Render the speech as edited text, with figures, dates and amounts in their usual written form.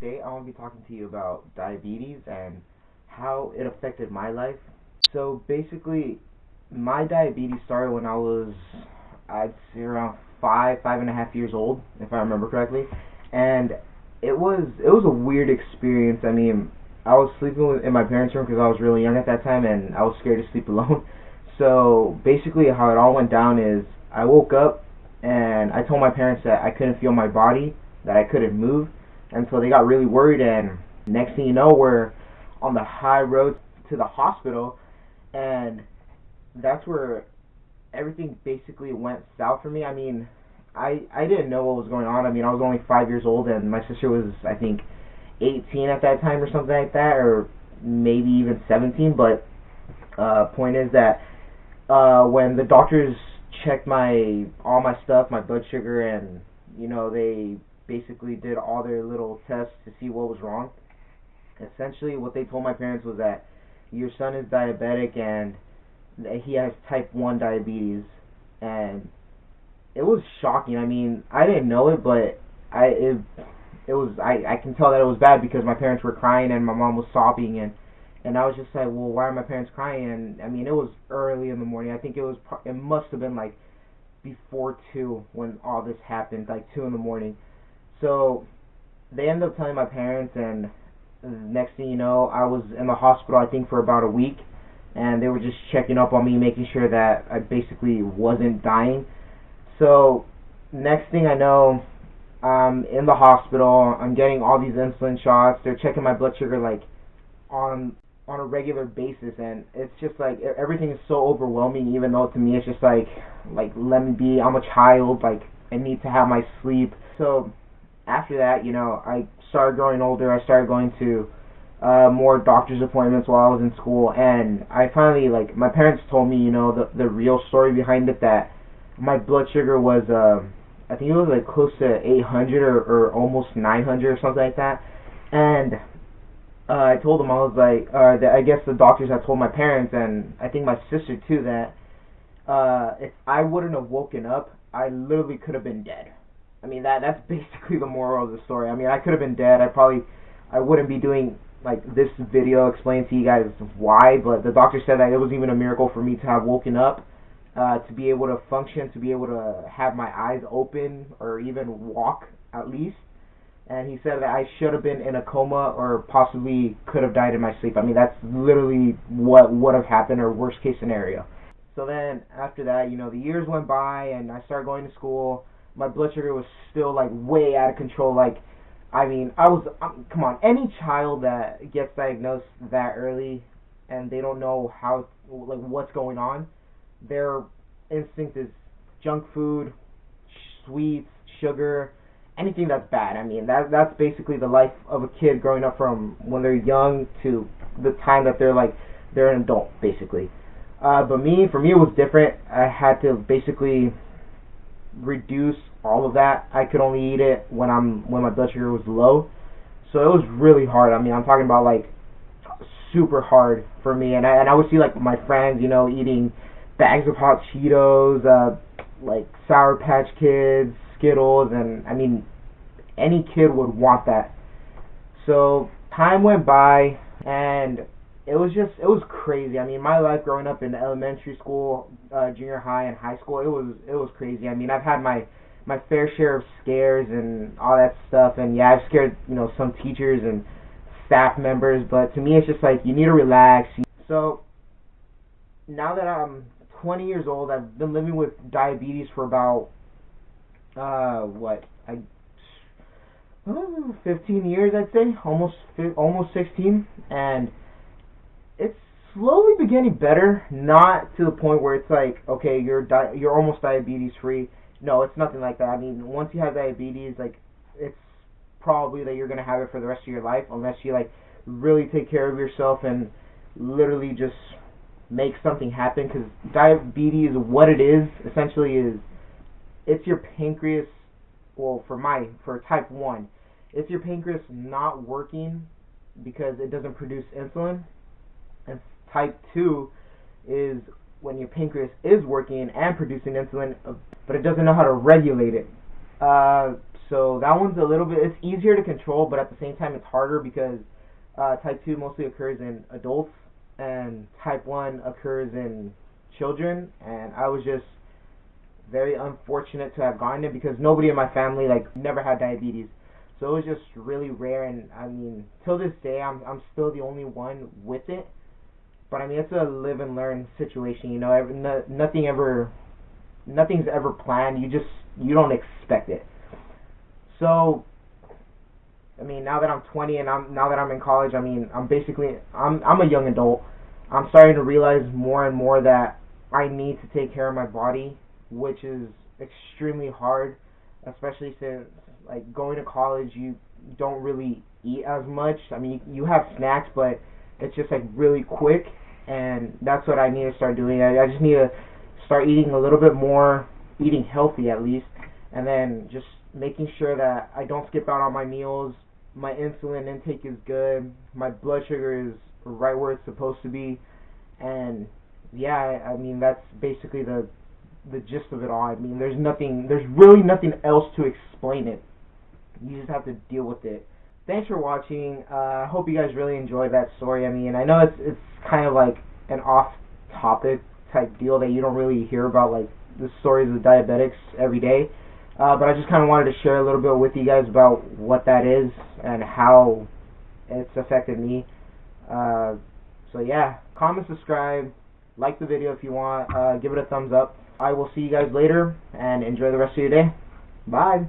Today I want to be talking to you about diabetes and how it affected my life. So basically, my diabetes started when I was, I'd say around 5.5 years old, if I remember correctly, and it was a weird experience. I mean, I was sleeping in my parents' room because I was really young at that time, and I was scared to sleep alone. So basically, how it all went down is I woke up and I told my parents that I couldn't feel my body, that I couldn't move, and so they got really worried. And next thing you know, we're on the high road to the hospital, and that's where everything basically went south for me. I mean, I didn't know what was going on. I mean, I was only 5 years old, and my sister was, I think, 18 at that time or something like that, or maybe even 17. But point is that when the doctors checked all my stuff, my blood sugar, and they basically did all their little tests to see what was wrong. Essentially, what they told my parents was that your son is diabetic and he has type 1 diabetes. And it was shocking. I mean, I didn't know it, but I can tell that it was bad because my parents were crying and my mom was sobbing, and I was just like, well, why are my parents crying? And I mean, it was early in the morning. I think it must have been like before 2 when all this happened, like 2 in the morning. So they ended up telling my parents, and next thing you know, I was in the hospital, I think, for about a week, and they were just checking up on me, making sure that I basically wasn't dying. So next thing I know, I'm in the hospital, I'm getting all these insulin shots, they're checking my blood sugar like on a regular basis, and it's just like everything is so overwhelming, even though to me it's just like let me be, I'm a child, like I need to have my sleep. So after that, I started growing older. I started going to more doctor's appointments while I was in school, and I finally, my parents told me, the real story behind it, that my blood sugar was, I think it was like close to 800 or almost 900 or something like that. And I told them, I was like, I guess the doctors had told my parents, and I think my sister too, that if I wouldn't have woken up, I literally could have been dead. I mean, that's basically the moral of the story. I mean, I could have been dead. I wouldn't be doing this video explaining to you guys why, but the doctor said that it was even a miracle for me to have woken up, to be able to function, to be able to have my eyes open or even walk at least. And he said that I should have been in a coma or possibly could have died in my sleep. I mean, that's literally what would have happened, or worst case scenario. So then after that, the years went by and I started going to school. My blood sugar was still way out of control. I mean, come on, any child that gets diagnosed that early and they don't know what's going on, their instinct is junk food, sweets, sugar, anything that's bad. I mean, that's basically the life of a kid growing up from when they're young to the time that they're an adult, basically. But for me, it was different. I had to basically reduce all of that. I could only eat it when my blood sugar was low. So it was really hard. I mean, I'm talking about super hard for me. And I would see my friends, eating bags of hot Cheetos, Sour Patch Kids, Skittles, and I mean, any kid would want that. So time went by, and it was crazy. I mean, my life growing up in elementary school, junior high, and high school, it was crazy. I mean, I've had my fair share of scares and all that stuff, and yeah, I've scared some teachers and staff members, but to me it's just you need to relax. So now that I'm 20 years old, I've been living with diabetes for about 15 years, I'd say, almost 16, and it's slowly beginning better. Not to the point where it's okay, you're almost diabetes free. No, it's nothing like that. I mean, once you have diabetes, it's probably that you're gonna have it for the rest of your life, unless you really take care of yourself and literally just make something happen. Because diabetes, what it is essentially, is it's your pancreas. Well, for type 1, it's your pancreas not working because it doesn't produce insulin. And type 2 is when your pancreas is working and producing insulin, but it doesn't know how to regulate it. So that one's a little bit, it's easier to control, but at the same time it's harder because type 2 mostly occurs in adults and type 1 occurs in children, and I was just very unfortunate to have gotten it because nobody in my family like never had diabetes. So it was just really rare, and I mean, till this day I'm still the only one with it. But I mean, it's a live and learn situation, you know. Nothing's ever planned. You don't expect it. So I mean, now that I'm 20 and now that I'm in college, I mean, I'm a young adult. I'm starting to realize more and more that I need to take care of my body, which is extremely hard, especially since like going to college, you don't really eat as much. I mean, you have snacks, but it's just like really quick, and that's what I need to start doing. I just need to start eating a little bit more, eating healthy at least, and then just making sure that I don't skip out on my meals. My insulin intake is good. My blood sugar is right where it's supposed to be, and yeah, I mean that's basically the gist of it all. I mean, there's really nothing else to explain it. You just have to deal with it. Thanks for watching. I hope you guys really enjoyed that story. I mean, I know it's kind of like an off-topic type deal that you don't really hear about, like the stories of diabetics every day. But I just kind of wanted to share a little bit with you guys about what that is and how it's affected me. So yeah, comment, subscribe, like the video if you want, give it a thumbs up. I will see you guys later, and enjoy the rest of your day. Bye.